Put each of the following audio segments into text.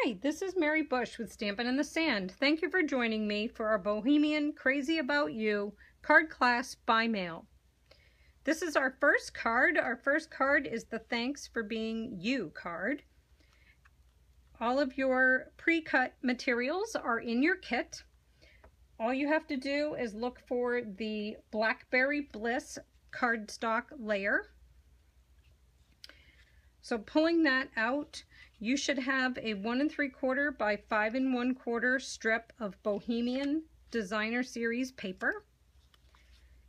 Hi, this is Mary Bush with Stampin' in the Sand. Thank you for joining me for our Bohemian Crazy About You card class by mail. This is our first card. Our first card is the Thanks for Being You card. All of your pre-cut materials are in your kit. All you have to do is look for the Blackberry Bliss cardstock layer. So pulling that out, you should have a 1 3/4 by 5 1/4 strip of Bohemian Designer Series paper,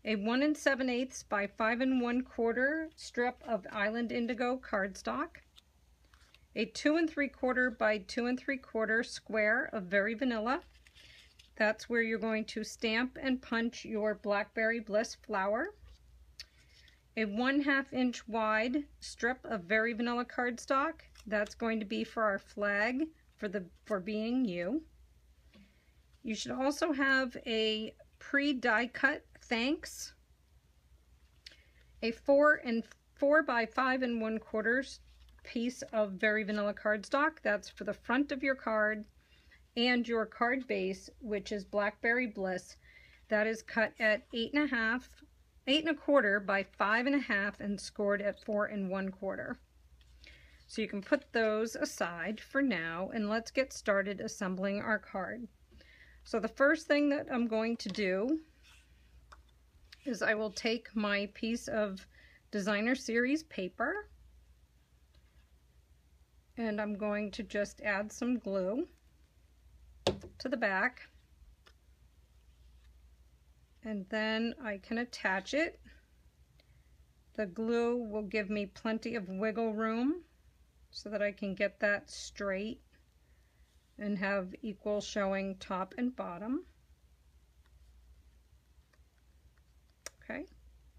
a 1 7/8 by 5 1/4 strip of Island Indigo cardstock, a 2 3/4 by 2 3/4 square of Very Vanilla. That's where you're going to stamp and punch your Blackberry Bliss flower. A 1/2 inch wide strip of Very Vanilla cardstock. That's going to be for our flag for being you. You should also have a pre-die cut thanks, a 4 by 5 1/4 piece of Very Vanilla cardstock. That's for the front of your card, and your card base, which is Blackberry Bliss. That is cut at 8 1/4 by 5 1/2 and scored at 4 1/4. So you can put those aside for now, and let's get started assembling our card. So the first thing that I'm going to do is I will take my piece of Designer Series paper, and I'm going to just add some glue to the back, and then I can attach it. The glue will give me plenty of wiggle room so that I can get that straight and have equal showing top and bottom. Okay,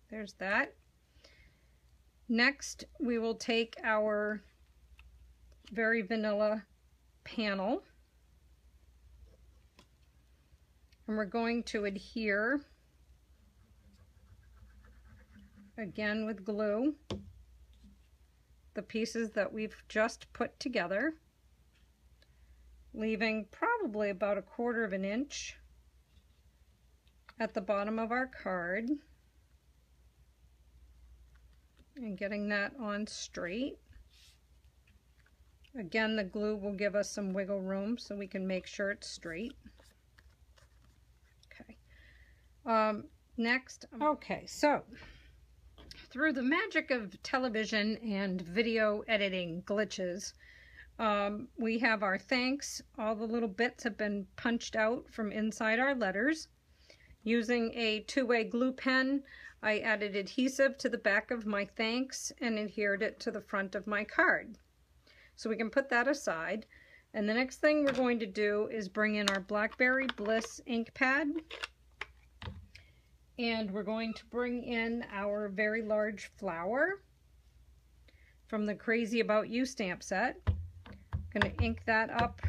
there's that. Next, we will take our Very Vanilla panel, and we're going to adhere again with glue the pieces that we've just put together, leaving probably about 1/4 inch at the bottom of our card, and getting that on straight. Again, the glue will give us some wiggle room so we can make sure it's straight. Okay. Next, okay, so through the magic of television and video editing glitches, we have our thanks. All the little bits have been punched out from inside our letters. Using a 2-way glue pen, I added adhesive to the back of my thanks and adhered it to the front of my card. So we can put that aside. And the next thing we're going to do is bring in our Blackberry Bliss ink pad. And we're going to bring in our very large flower from the Crazy About You stamp set. I'm going to ink that up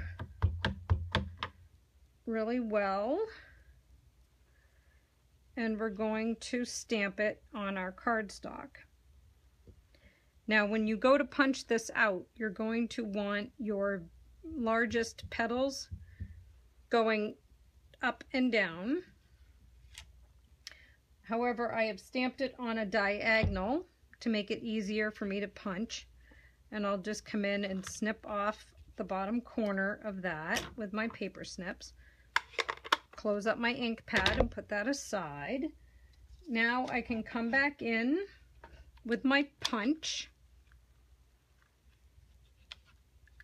really well. And we're going to stamp it on our cardstock. Now, when you go to punch this out, you're going to want your largest petals going up and down. However, I have stamped it on a diagonal to make it easier for me to punch, and I'll just come in and snip off the bottom corner of that with my paper snips. Close up my ink pad and put that aside. Now I can come back in with my punch,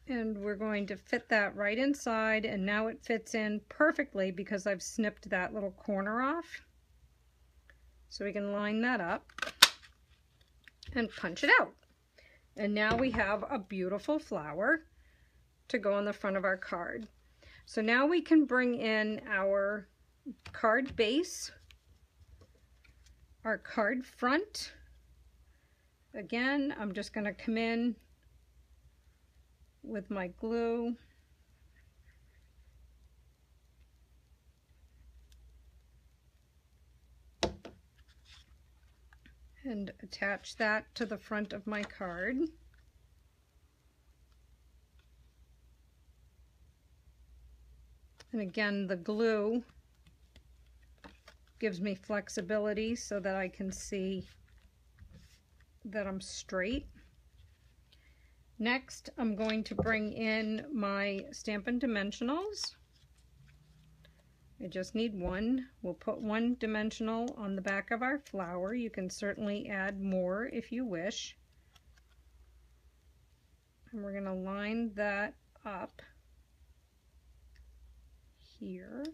and we're going to fit that right inside, and now it fits in perfectly because I've snipped that little corner off. So we can line that up and punch it out. And now we have a beautiful flower to go on the front of our card. So now we can bring in our card base, our card front. Again, I'm just going to come in with my glue and attach that to the front of my card. And again, the glue gives me flexibility so that I can see that I'm straight. Next, I'm going to bring in my Stampin' Dimensionals. I just need one. We'll put one dimensional on the back of our flower. You can certainly add more if you wish. And we're going to line that up here.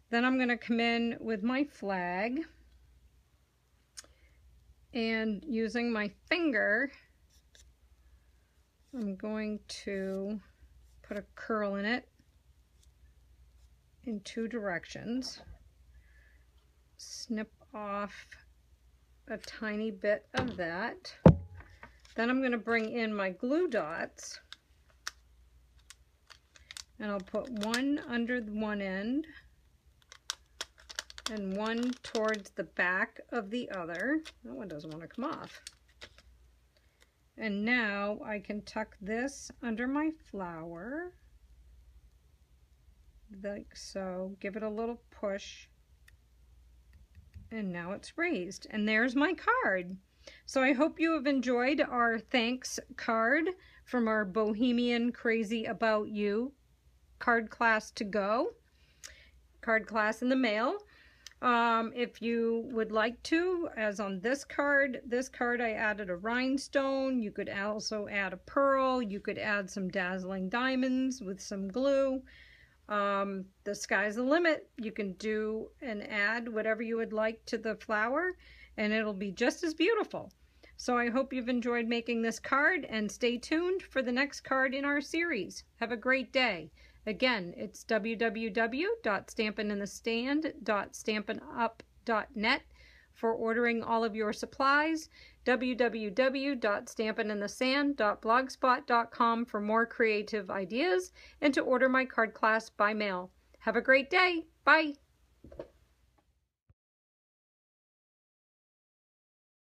Then I'm going to come in with my flag, and using my finger, I'm going to put a curl in it in 2 directions. Snip off a tiny bit of that. Then I'm going to bring in my glue dots, and I'll put one under one end and one towards the back of the other. That one doesn't want to come off. And now I can tuck this under my flower, like so. Give it a little push, and now it's raised. And there's my card. So I hope you have enjoyed our thanks card from our Bohemian Crazy About You card class to go. Card class in the mail. If you would like to, as on this card I added a rhinestone. You could also add a pearl. You could add some dazzling diamonds with some glue. The sky's the limit. You can do and add whatever you would like to the flower, and it'll be just as beautiful. So I hope you've enjoyed making this card, and stay tuned for the next card in our series. Have a great day. Again, it's www.StampinInTheSand.stampinup.net for ordering all of your supplies. www.StampinInTheSand.blogspot.com for more creative ideas and to order my card class by mail. Have a great day. Bye.